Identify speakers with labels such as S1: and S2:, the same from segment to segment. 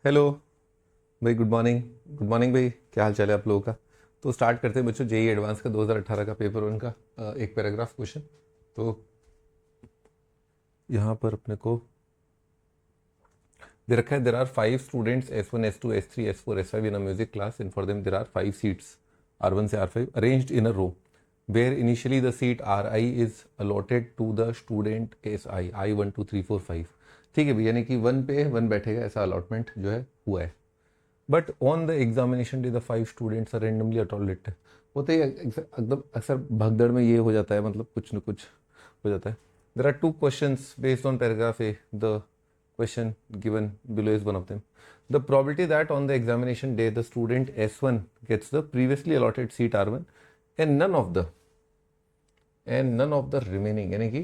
S1: Hello भाई, good morning. Good morning भाई, क्या हाल चाल है आप लोगों का। तो स्टार्ट करते हैं बच्चों, जेई एडवांस का 2018 का पेपर वन का एक पैराग्राफ क्वेश्चन। तो यहाँ पर अपने को दे रखा है, there are 5 students S1 S2 S3 S4 S5 in a music class and for them there are 5 seats R1 से R5 arranged in a row where initially the seat RI is allotted to the student SI I 1 2 3 4 5। ठीक है भाई, यानी कि 1 पे 1 बैठेगा, ऐसा allotment जो है हुआ है। But on the examination day the 5 students are randomly allotted. होते ही एकदम अक्सर भगदड़ में ये हो जाता है, मतलब कुछ न कुछ हो जाता है। There are 2 questions based on paragraph A, द question given below is one of them. The probability that on the examination day the student S1 gets the previously allotted seat R1 and none of the remaining, यानी कि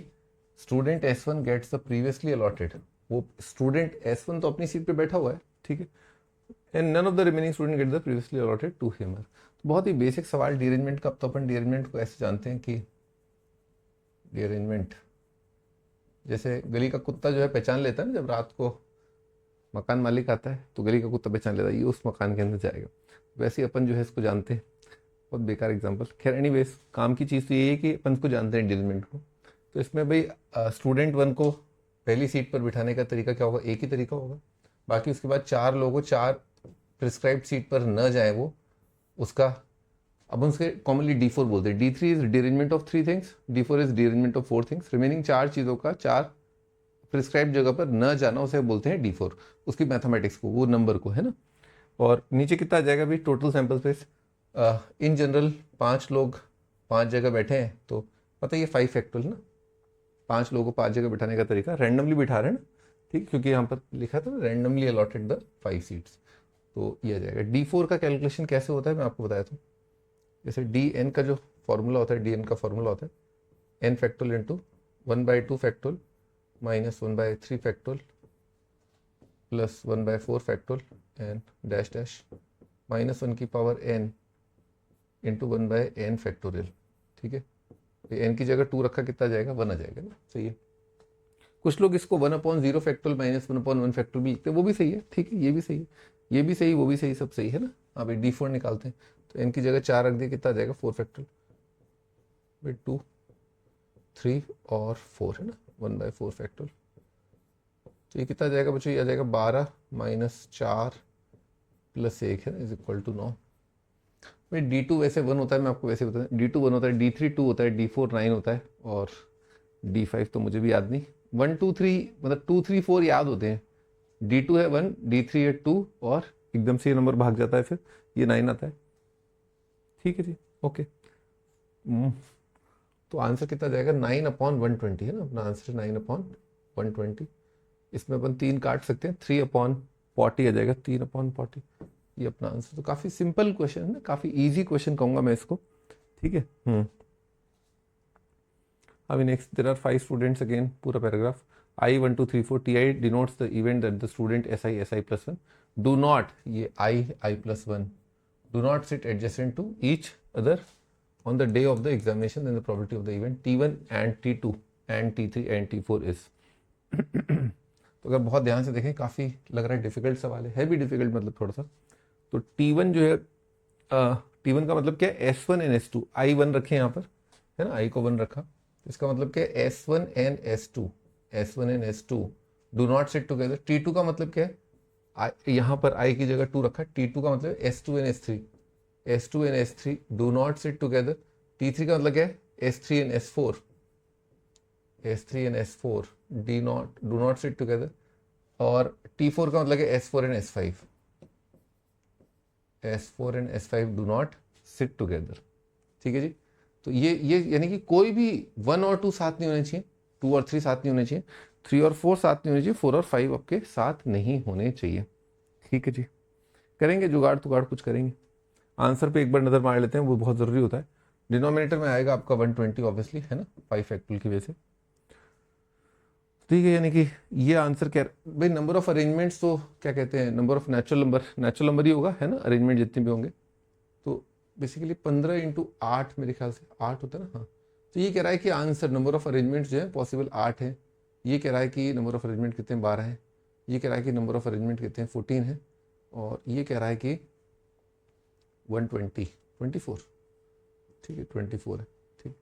S1: student S1 gets the previously allotted, वो student S1 तो अपनी seat पे बैठा हुआ है, ठीक है, and none of the remaining student get the previously allotted to him. तो बहुत ही बेसिक सवाल डीअरेंजमेंट का। अब तो अपन डीअरेंजमेंट को ऐसे जानते हैं कि डीअरेंजमेंट जैसे गली का कुत्ता जो है पहचान लेता है ना, जब रात को मकान मालिक आता है तो गली का कुत्ता पहचान लेता है ये उस मकान के अंदर जाएगा, वैसे ही अपन जो है इसको जानते हैं। बहुत बेकार एग्जाम्पल, खैर एनीवेज काम की चीज़ तो ये है कि अपन को जानते हैं डीअरेंजमेंट को। तो इसमें भाई स्टूडेंट 1 को पहली सीट पर बिठाने का तरीका क्या होगा, एक ही तरीका होगा। बाकी उसके बाद 4 लोगों 4 प्रिस्क्राइब्ड सीट पर न जाए वो उसका, अब उसके कॉमनली D4 बोलते हैं। D3 is derangement of 3 things, D4 is derangement of 4 things. Remaining 4 चीज़ों का 4 प्रिस्क्राइब जगह पर न जाना, उसे बोलते हैं D4। उसकी मैथमेटिक्स को, वो नंबर को, है ना। और नीचे कितना आ जाएगा भी, total sample space. In general 5 लोग 5 जगह बैठे हैं, तो पता है ये 5 फैक्टोरियल ना, 5 लोगों को 5 जगह बिठाने का तरीका रैंडमली बिठा रहे हैं ना, ठीक, क्योंकि यहाँ पर लिखा था ना रैंडमली अलॉटेड द 5 सीट्स। तो ये आ जाएगा। D4 का कैलकुलेशन कैसे होता है मैं आपको बताया था। जैसे DN का जो फॉर्मूला होता है, DN का फॉर्मूला होता है n factorial into 1/2 factorial minus 1/3 factorial plus 1/4 factorial and dash dash minus 1 की power n into 1/n factorial. ठीक है, तो n की जगह 2 रखा, कितना जाएगा, 1 आ जाएगा ना, सही है। कुछ लोग इसको 1/0 फैक्टोरियल माइनस 1/1 फैक्टोरियल भी लिखते हैं, वो भी सही है, ठीक है, ये भी सही है, ये भी सही, वो भी सही, सब सही है ना। हाँ भाई, D4 निकालते हैं, तो n की जगह 4 रख दिया, कितना आ जाएगा, 4 फैक्टोरियल भाई, 2 3 और 4 है ना, 1/4 फैक्टोरियल। तो ये कितना आ जाएगा बच्चों, ये आ जाएगा 12 माइनस 4 प्लस 1 है ना, इज इक्वल टू 9। भाई D2 वैसे 1 होता है, मैं आपको वैसे बता दूं, D2 1 होता है, D3 2 होता है, D4 9 होता है, और D5 तो मुझे भी याद नहीं। 1 2 3 मतलब 2 3 4 याद होते हैं। D2 है 1, D3 है 2, और एकदम से ये नंबर भाग जाता है, फिर ये 9 आता है। ठीक है जी, ओके। तो आंसर कितना जाएगा, 9/120 है ना, अपना आंसर 9/120। इसमें अपन 3 काट सकते हैं, 3/40 आ जाएगा, 3/40, ये अपना आंसर। तो काफ़ी सिंपल क्वेश्चन है ना, काफ़ी इजी क्वेश्चन कहूँगा मैं इसको, ठीक है। अभी next, there are 5 students, again पूरा paragraph. I 1 2 3 4 TI denotes the event that the student SI plus 1 do not, ये I plus 1 do not sit adjacent to each other on the day of the examination, then the probability of the event T1 and T2 and T3 and T4 is तो अगर बहुत ध्यान से देखें, काफ़ी लग रहा है डिफिकल्ट सवाल है भी डिफिकल्ट, मतलब थोड़ा सा। तो T1 जो है, T1 का मतलब क्या है, S1 एंड S2, I1 रखें यहाँ पर, है ना, I को 1 रखा, इसका मतलब क्या है, S1 and S2 do not sit together. T2 का मतलब क्या है, यहाँ पर I की जगह 2 रखा, T2 का मतलब S2 and S3 do not sit together. T3 का मतलब क्या है, S3 and S4 do not sit together. और T4 का मतलब है S4 and S5 do not sit together. ठीक है जी। तो ये यानी कि कोई भी 1 और 2 साथ नहीं होने चाहिए, 2 और 3 साथ नहीं होने चाहिए, 3 और 4 साथ नहीं होने चाहिए, 4 और 5 आपके साथ नहीं होने चाहिए। ठीक है जी, करेंगे जुगाड़ तुगाड़ कुछ करेंगे। आंसर पे एक बार नज़र मार लेते हैं, वो बहुत ज़रूरी होता है। डिनोमिनेटर में आएगा आपका 120 ऑब्वियसली, है ना, 5 फैक्टोरियल की वजह से। ठीक है, यानी कि ये आंसर क्या भाई, नंबर ऑफ अरेंजमेंट्स तो क्या कहते हैं, नंबर ऑफ नेचुरल नंबर ही होगा, है ना, अरेंजमेंट जितने भी होंगे। तो बेसिकली 15 इंटू 8 मेरे ख्याल से 8 होता है ना, हाँ। तो ये कह रहा है कि आंसर नंबर ऑफ अरेंजमेंट्स जो है पॉसिबल 8 है। ये कह रहा है कि नंबर ऑफ अरेंजमेंट कितने 12 हैं। ये कह रहा है कि नंबर ऑफ अरेंजमेंट कितने 14 है। और ये कह रहा है कि 120 24, ठीक है 24 है, ठीक।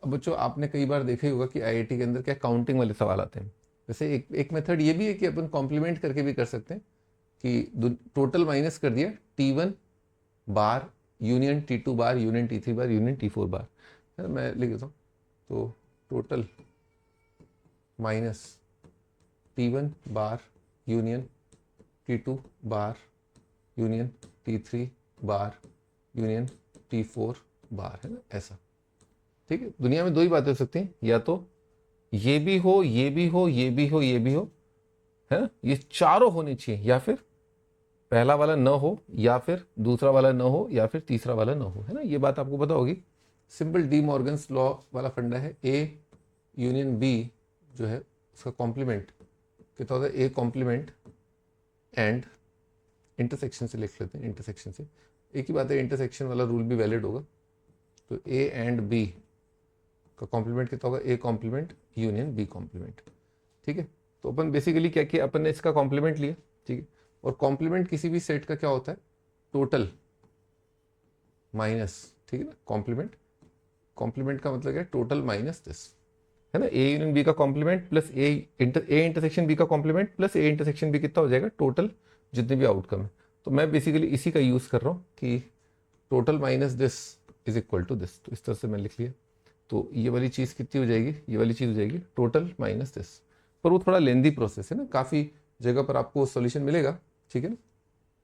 S1: अब बच्चों आपने कई बार देखा ही होगा कि आईआईटी के अंदर क्या काउंटिंग वाले सवाल आते हैं। वैसे एक मेथड ये भी है कि अपन कॉम्प्लीमेंट करके भी कर सकते हैं कि टोटल माइनस कर दिया T1 बार यूनियन T2 बार यूनियन T3 बार यूनियन T4 बार, है ना। मैं लिख देता हूँ, तो टोटल माइनस T1 बार यूनियन T2 बार यूनियन T3 बार यूनियन T4 बार, है ना, ऐसा। ठीक है, दुनिया में दो ही बातें हो सकती हैं, या तो ये भी हो, ये भी हो, ये भी हो, ये भी हो, है ना, ये चारों होनी चाहिए, या फिर पहला वाला न हो, या फिर दूसरा वाला न हो, या फिर तीसरा वाला न हो, है ना। ये बात आपको पता होगी। सिंपल डी मॉर्गन्स लॉ वाला फंडा है, ए यूनियन बी जो है उसका कॉम्प्लीमेंट कितना होता है, ए कॉम्प्लीमेंट एंड इंटरसेक्शन से लिख लेते हैं, इंटरसेक्शन से एक ही बात है, इंटरसेक्शन वाला रूल भी वैलिड होगा। तो ए एंड बी का कॉम्प्लीमेंट कितना होगा, A complement union B complement, ठीक है। तो अपन बेसिकली क्या किया, अपन ने इसका कॉम्प्लीमेंट लिया, ठीक है। और कॉम्प्लीमेंट किसी भी सेट का क्या होता है, टोटल माइनस, ठीक है ना। कॉम्प्लीमेंट का मतलब क्या है, टोटल माइनस दिस, है ना। ए यूनियन बी का complement plus A intersection B का complement plus A intersection B कितना हो जाएगा, टोटल जितने भी आउटकम है। तो मैं बेसिकली इसी का यूज कर रहा हूँ कि total minus this is equal to this, तो इस तरह से मैं लिख लिया। तो ये वाली चीज़ कितनी हो जाएगी, ये वाली चीज़ हो जाएगी टोटल माइनस दिस। पर वो थोड़ा लेंदी प्रोसेस है ना, काफ़ी जगह पर आपको सॉल्यूशन मिलेगा, ठीक है ना,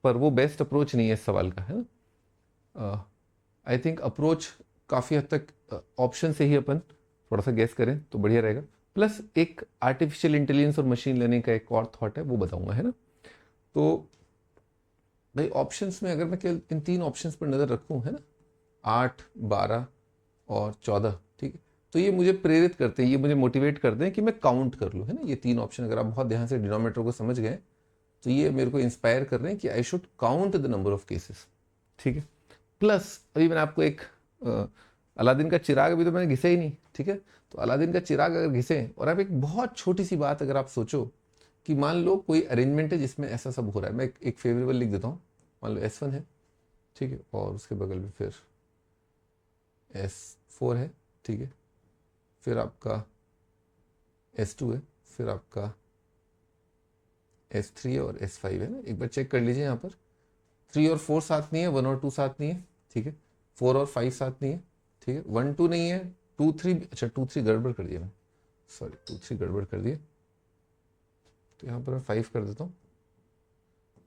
S1: पर वो बेस्ट अप्रोच नहीं है इस सवाल का, है ना। आई थिंक अप्रोच काफ़ी हद तक ऑप्शन से ही अपन थोड़ा सा गेस करें तो बढ़िया रहेगा। प्लस एक आर्टिफिशियल इंटेलिजेंस और मशीन लर्निंग का एक और थॉट है, वो बताऊंगा, है ना। तो भाई ऑप्शंस में अगर मैं केवल इन तीन ऑप्शंस पर नज़र रखूं, है ना, 8, 12 और 14, ठीक है, तो ये मुझे प्रेरित करते हैं, ये मुझे मोटिवेट करते हैं कि मैं काउंट कर लूँ, है ना। ये तीन ऑप्शन अगर आप बहुत ध्यान से डिनोमिनेटर को समझ गए तो ये मेरे को इंस्पायर कर रहे हैं कि I should count the number of cases, ठीक है। प्लस अभी मैंने आपको एक अलादीन का चिराग अभी तो मैंने घिसे ही नहीं, ठीक है। तो अलादीन का चिराग अगर घिसे और आप एक बहुत छोटी सी बात अगर आप सोचो कि मान लो कोई अरेंजमेंट है जिसमें ऐसा सब हो रहा है, मैं एक फेवरेबल लिख देता हूँ, मान लो S1 है, ठीक है, और उसके बगल में फिर S4 है, ठीक है, फिर आपका S2 है, फिर आपका S3 है और S5 है ना। एक बार चेक कर लीजिए, यहाँ पर 3 और 4 साथ नहीं है, 1 और 2 साथ नहीं है, ठीक है, 4 और 5 साथ नहीं है, ठीक है, 1 2 नहीं है, 2 3, अच्छा 2 3 गड़बड़ कर दिया मैं, सॉरी 2 3 गड़बड़ कर दिया। तो यहाँ पर मैं 5 कर देता हूँ,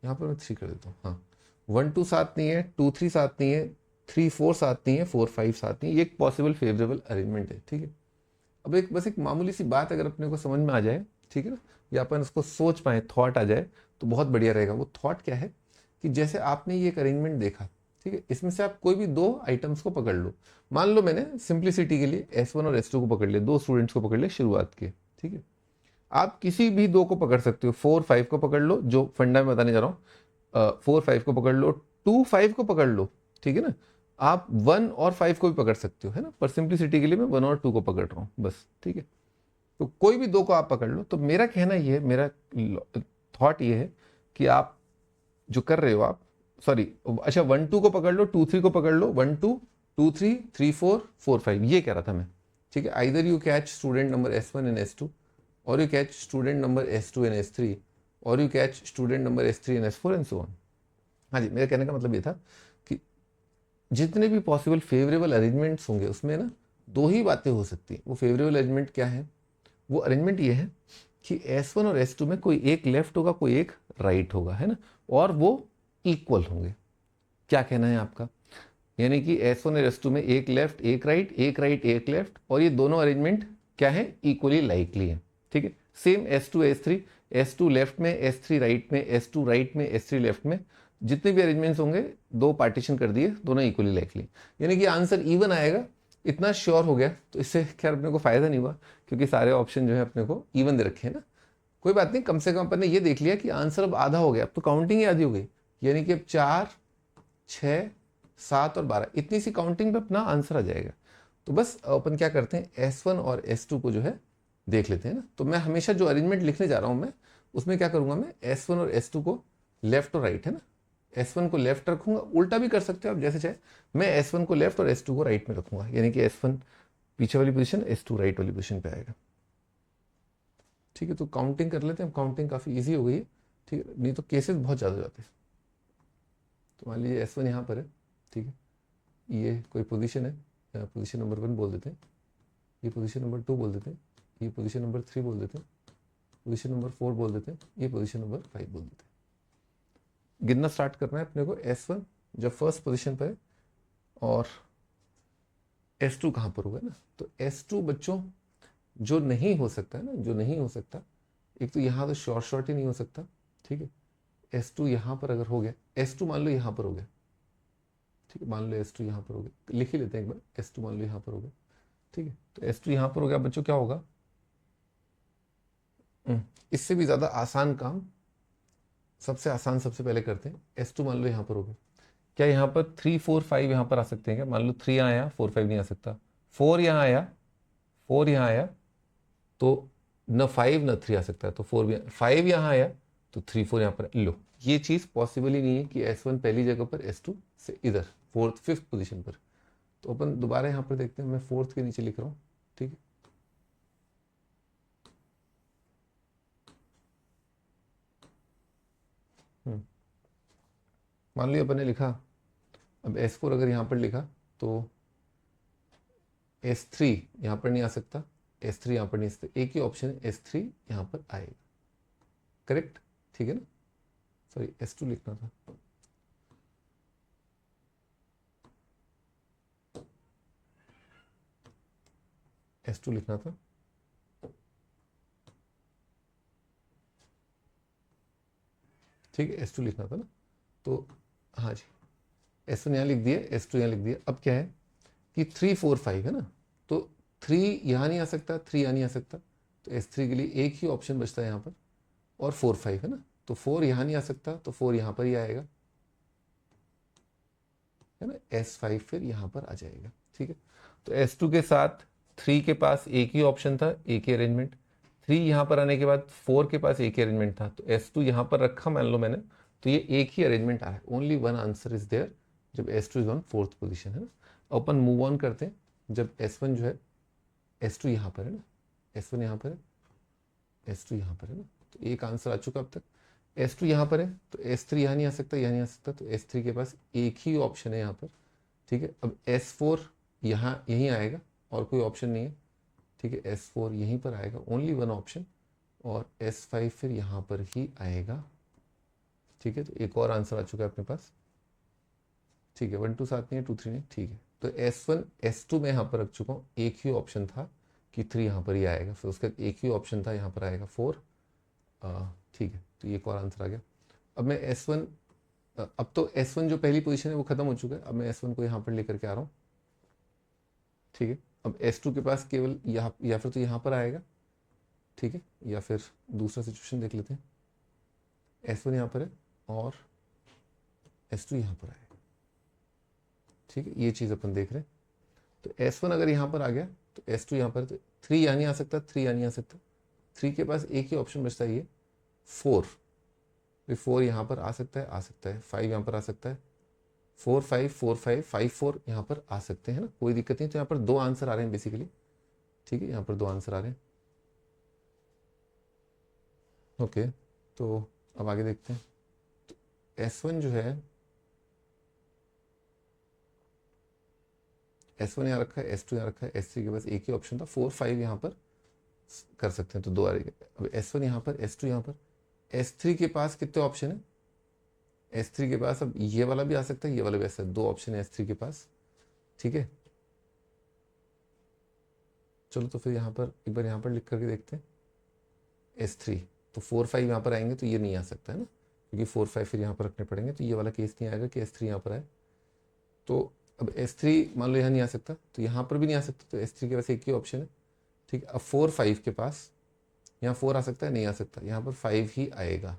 S1: यहाँ पर मैं 3 कर देता हूँ, हाँ 1 2 साथ नहीं है, 2 3 साथ नहीं है, 3 4 साथ नहीं है, 4 5 साथ नहीं है। ये एक पॉसिबल फेवरेबल अरेंजमेंट है, ठीक है। अब एक बस एक मामूली सी बात अगर अपने को समझ में आ जाए, ठीक है ना, या अपन उसको सोच पाए, थॉट आ जाए तो बहुत बढ़िया रहेगा। वो थॉट क्या है कि जैसे आपने ये एक अरेंजमेंट देखा, ठीक है, इसमें से आप कोई भी दो आइटम्स को पकड़ लो। मान लो मैंने सिंप्लिसिटी के लिए S1 और S2 को पकड़ लिया, दो स्टूडेंट्स को पकड़ लिया शुरुआत के, ठीक है। आप किसी भी दो को पकड़ सकते हो, 4 5 को पकड़ लो, जो फंडा में बताने जा रहा हूँ, 4 5 को पकड़ लो, 2 5 को पकड़ लो, ठीक है ना। आप 1 और 5 को भी पकड़ सकते हो, है ना, पर सिंप्लिसिटी के लिए मैं 1 और 2 को पकड़ रहा हूँ बस, ठीक है। तो कोई भी दो को आप पकड़ लो। तो मेरा कहना ये है, मेरा थॉट ये है कि आप जो कर रहे हो आप, सॉरी अच्छा 1 2 को पकड़ लो, 2 3 को पकड़ लो, 1 2 2 3 3 4 4 5, ये कह रहा था मैं, ठीक है। Either you catch student number S1 and S2, और you catch student number S2 and S3, और you catch student number S3 and S4 and so on. हाँ जी, मेरा कहने का मतलब ये था कि जितने भी पॉसिबल फेवरेबल अरेंजमेंट्स होंगे उसमें ना दो ही बातें हो सकती हैं। वो फेवरेबल अरेंजमेंट क्या है, वो अरेंजमेंट ये है कि S1 और S2 में कोई एक लेफ्ट होगा, कोई एक राइट होगा, है ना, और वो इक्वल होंगे। क्या कहना है आपका, यानी कि S1 और S2 में एक लेफ्ट एक राइट, एक राइट एक लेफ्ट, और ये दोनों अरेंजमेंट क्या है, इक्वली लाइकली है, ठीक है। Same S2 S3, S2 left में, S3 राइट में, S2 राइट में, S3 लेफ्ट में, जितने भी अरेंजमेंट्स होंगे दो पार्टीशन कर दिए, दोनों इक्वली लाइकली, यानी कि आंसर इवन आएगा। इतना श्योर हो गया तो इससे खैर अपने को फायदा नहीं हुआ, क्योंकि सारे ऑप्शन जो है अपने को इवन दे रखे हैं ना। कोई बात नहीं, कम से कम अपन ने ये देख लिया कि आंसर अब आधा हो गया, अब तो काउंटिंग ही आधी हो गई, यानी कि अब 4 6 7 और 12 इतनी सी काउंटिंग पे अपना आंसर आ जाएगा। तो बस अपन क्या करते हैं, S1 और S2 को जो है देख लेते हैं ना। तो मैं हमेशा जो अरेंजमेंट लिखने जा रहा हूँ मैं उसमें क्या करूँगा, मैं S1 और S2 को लेफ्ट और राइट है ना, S1 को लेफ्ट रखूंगा, उल्टा भी कर सकते हो आप जैसे चाहे, मैं S1 को लेफ्ट और S2 को राइट में रखूंगा, यानी कि S1 पीछे वाली पोजीशन, S2 राइट वाली पोजीशन पे आएगा। ठीक है, तो काउंटिंग कर लेते हैं, काउंटिंग काफ़ी इजी हो गई है। ठीक है, नहीं तो केसेस बहुत ज़्यादा हो जाते हैं। तो मान लीजिए S1 यहाँ पर है, ठीक है, ये कोई पोजीशन है, पोजीशन नंबर 1 बोल देते हैं, ये पोजीशन नंबर 2 बोल देते हैं, ये पोजीशन नंबर 3 बोल देते हैं, पोजीशन नंबर 4 बोल देते हैं, ये पोजीशन नंबर 5 बोल देते हैं। गिनना स्टार्ट करना है अपने को, S1 जब फर्स्ट पोजीशन पर है और S2 कहाँ पर होगा ना, तो S2 बच्चों जो नहीं हो सकता है ना, जो नहीं हो सकता, एक तो यहाँ तो शॉर्ट ही नहीं हो सकता, ठीक है, S2 यहाँ पर अगर हो गया, S2 मान लो यहाँ पर हो गया, ठीक है, मान लो S2 यहाँ पर हो गया, लिख ही लेते हैं एक बार, S2 मान लो यहाँ पर हो गया, ठीक है, तो S2 यहाँ पर हो गया बच्चों, क्या होगा, इससे भी ज़्यादा आसान काम, सबसे आसान सबसे पहले करते हैं, S2 मान लो यहाँ पर हो गया, क्या यहाँ पर 3 4 5 यहाँ पर आ सकते हैं क्या, मान लो 3 यहाँ आया 4 5 नहीं आ सकता, 4 यहाँ आया 4 यहाँ आया तो न 5 न 3 आ सकता है, तो 4 भी, 5 यहाँ आया तो 3 4 यहाँ पर, लो ये चीज़ पॉसिबल ही नहीं है कि S1 पहली जगह पर S2 से इधर फोर्थ फिफ्थ पोजीशन पर। तो अपन दोबारा यहाँ पर देखते हैं, मैं फोर्थ के नीचे लिख रहा हूँ, ठीक है, मान लो अपन ने लिखा, अब S4 अगर यहाँ पर लिखा तो S3 यहाँ पर नहीं आ सकता, S3 यहाँ पर नहीं आ सकता, एक ही ऑप्शन है S3 यहाँ पर आएगा, करेक्ट, ठीक है ना, सॉरी S2 लिखना था, S2 लिखना था, ठीक है, S2 लिखना था ना, तो हाँ जी, S1 यहाँ लिख दिया, S2 यहाँ लिख दिया, अब क्या है कि 3 4 5 है ना, तो 3 यहाँ नहीं आ सकता, 3 यहाँ नहीं आ सकता, तो S3 के लिए एक ही ऑप्शन बचता है यहाँ पर, और 4 5 है ना, तो 4 यहाँ नहीं आ सकता, तो 4 यहाँ पर ही आएगा, है ना, S5 फिर यहाँ पर आ जाएगा, ठीक है, तो S2 के साथ 3 के पास एक ही ऑप्शन था, एक ही अरेंजमेंट, 3 यहाँ पर आने के बाद 4 के पास एक ही अरेंजमेंट था, तो S2 यहाँ पर रखा मान लो मैंने, तो ये एक ही अरेंजमेंट आया, only one answer is there, जब S2 is on fourth position, है ना। अपन मूव ऑन करते हैं, जब S1 जो है, S2 यहाँ पर है ना, S1 यहाँ पर है, S2 यहाँ पर है ना, तो एक आंसर आ चुका अब तक। S2 यहाँ पर है तो S3 यहाँ नहीं आ सकता, यहाँ नहीं आ सकता, तो S3 के पास एक ही ऑप्शन है यहाँ पर, ठीक है, अब S4 यहाँ यहीं आएगा और कोई ऑप्शन नहीं है, ठीक है, S4 यहीं पर आएगा, ओनली वन ऑप्शन, और S5 फिर यहाँ पर ही आएगा, ठीक है, तो एक और आंसर आ चुका है अपने पास, ठीक है, 1 2 साथ नहीं है, 2 3 नहीं, ठीक है, तो S1 S2 में यहाँ पर रख चुका हूँ, एक ही ऑप्शन था कि 3 यहाँ पर ही आएगा, फिर उसका एक ही ऑप्शन था यहाँ पर आएगा 4, ठीक है, तो ये एक और आंसर आ गया। अब मैं S1, अब तो S1 जो पहली पोजीशन है वो खत्म हो चुका है, अब मैं S1 को यहाँ पर लेकर के आ रहा हूँ, ठीक है, अब S2 के पास केवल यहाँ या फिर तो यहाँ पर आएगा, ठीक है, या फिर दूसरा सिचुएशन देख लेते हैं, S1 यहाँ पर है और S2 यहाँ पर आएगा, ठीक है, ये चीज़ अपन देख रहे हैं, तो S1 अगर यहाँ पर आ गया तो S2 यहाँ पर, तो 3 यहाँ नहीं आ सकता, 3 यहाँ नहीं आ सकता, 3 के पास एक ही ऑप्शन बचता है, ये 4, फिर 4 यहाँ पर आ सकता है, 5 यहाँ पर आ सकता है, 4 5 4 5 5 4 यहाँ पर आ सकते हैं ना, कोई दिक्कत नहीं, तो यहाँ पर दो आंसर आ रहे हैं बेसिकली, ठीक है, यहाँ पर दो आंसर आ रहे हैं, ओके, तो अब आगे देखते हैं, तो S1 जो है, S1 यहाँ रखा है, S2 यहाँ रखा है, S3 के पास एक ही ऑप्शन था, 4 5 यहाँ पर कर सकते हैं, तो दो आ रही है, अब S1 यहाँ पर, S2 यहाँ पर, S3 के पास कितने ऑप्शन है, S3 के पास अब ये वाला भी आ सकता है, ये वाला भी आ सकता है, दो ऑप्शन है S3 के पास, ठीक है, चलो तो फिर यहाँ पर एक बार यहाँ पर लिख करके देखते हैं, S3, तो 4 5 यहाँ पर आएंगे तो ये नहीं आ सकता है ना, क्योंकि 4 5 फिर यहाँ पर रखने पड़ेंगे, तो ये वाला केस नहीं आएगा कि S3 यहाँ पर आए, तो अब S3 मान लो यहाँ नहीं आ सकता, तो यहाँ पर भी नहीं आ सकता, तो S3 के पास एक ही ऑप्शन है, ठीक है, अब 4 5 के पास यहाँ 4 आ सकता है, नहीं आ सकता, यहाँ पर 5 ही आएगा,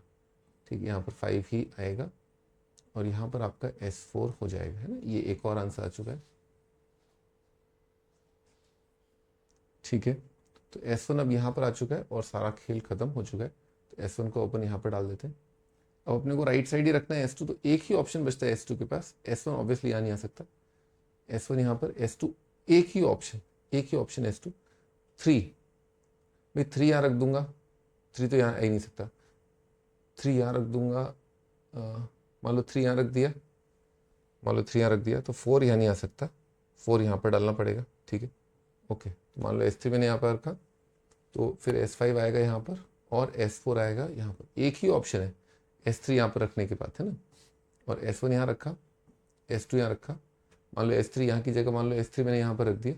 S1: ठीक है, यहाँ पर 5 ही आएगा, और यहाँ पर आपका S4 हो जाएगा, है ना, ये एक और आंसर आ चुका है, ठीक है, तो S1 अब यहाँ पर आ चुका है और सारा खेल खत्म हो चुका है, तो S1 को अपन यहाँ पर डाल देते हैं, अब अपने को राइट साइड ही रखना है S2, तो एक ही ऑप्शन बचता है S2 के पास, S1 ऑब्वियसली यहाँ नहीं आ सकता, S1 यहाँ पर, S2 एक ही ऑप्शन S2, 3 भाई 3 यहाँ रख दूंगा, 3 तो यहाँ आ ही नहीं सकता, 3 यहाँ रख दूंगा, मान लो 3 यहाँ रख दिया, तो 4 यहाँ नहीं आ सकता, 4 यहाँ पर डालना पड़ेगा, ठीक है ओके। तो मान लो S3 मैंने यहाँ पर रखा, तो फिर S5 आएगा यहाँ पर और S4 आएगा यहाँ पर, एक ही ऑप्शन है S3 यहाँ पर रखने के बाद, है ना। और S1 यहाँ रखा, S2 यहाँ रखा, मान लो S3 यहाँ की जगह मान लो S3 मैंने यहाँ पर रख दिया,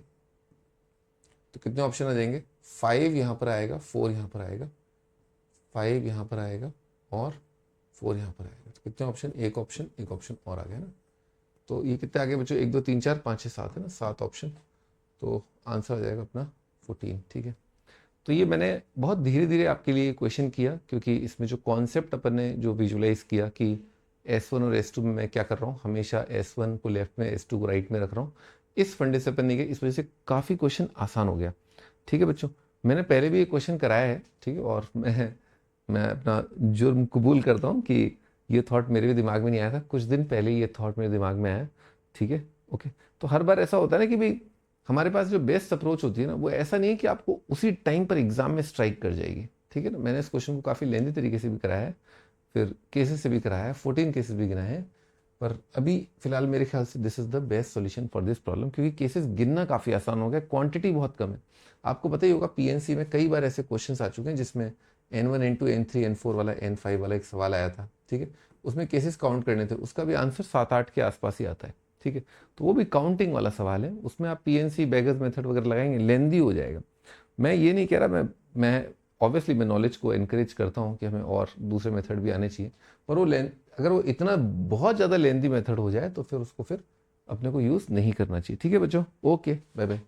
S1: तो कितने ऑप्शन आ जाएंगे, 5 यहाँ पर आएगा, 4 यहाँ पर आएगा, 5 यहाँ पर आएगा और 4 यहाँ पर आएगा, तो कितने ऑप्शन, एक ऑप्शन और आ गया ना। तो ये कितने आ गए बच्चों, 1 2 3 4 5 6 7 है ना, 7 ऑप्शन, तो आंसर आ जाएगा अपना 14, ठीक है। तो ये मैंने बहुत धीरे धीरे आपके लिए क्वेश्चन किया, क्योंकि इसमें जो कॉन्सेप्ट अपन ने जो विजुलाइज किया कि S1 और S2 में मैं क्या कर रहा हूँ, हमेशा S1 को लेफ्ट में S2 को राइट में रख रहा हूँ, इस फंडे से अपन नहीं गए, इस वजह से काफ़ी क्वेश्चन आसान हो गया, ठीक है बच्चों। मैंने पहले भी ये क्वेश्चन कराया है, ठीक है, और मैं अपना जुर्म कबूल करता हूँ कि ये थॉट मेरे भी दिमाग में नहीं आया था, कुछ दिन पहले ये थॉट मेरे दिमाग में आया, ठीक है ओके। तो हर बार ऐसा होता है ना कि भाई हमारे पास जो बेस्ट अप्रोच होती है ना, वो ऐसा नहीं है कि आपको उसी टाइम पर एग्जाम में स्ट्राइक कर जाएगी, ठीक है ना। मैंने इस क्वेश्चन को काफ़ी लेंदी तरीके से भी कराया है, फिर केसेस से भी कराया है, 14 केसेस भी गिनाए हैं, पर अभी फिलहाल मेरे ख्याल से this is the best solution for this problem, क्योंकि केसेस गिनना काफ़ी आसान हो गया, क्वांटिटी बहुत कम है। आपको पता ही होगा पीएनसी में कई बार ऐसे क्वेश्चंस आ चुके हैं जिसमें N1 N2 N3 N4 वाला N5 वाला एक सवाल आया था, ठीक है, उसमें केसेस काउंट करने थे, उसका भी आंसर 7-8 के आसपास ही आता है, ठीक है। तो वो भी काउंटिंग वाला सवाल है, उसमें आप पीएनसी बेगर्स मेथड वगैरह लगाएंगे, लेंदी हो जाएगा। मैं ये नहीं कह रहा, मैं ऑब्वियसली मैं नॉलेज को एनकरेज करता हूँ कि हमें और दूसरे मेथड भी आने चाहिए, पर वो अगर वो इतना बहुत ज़्यादा लेंदी मेथड हो जाए तो फिर उसको फिर अपने को यूज़ नहीं करना चाहिए, ठीक है बच्चों, ओके बाय बाय।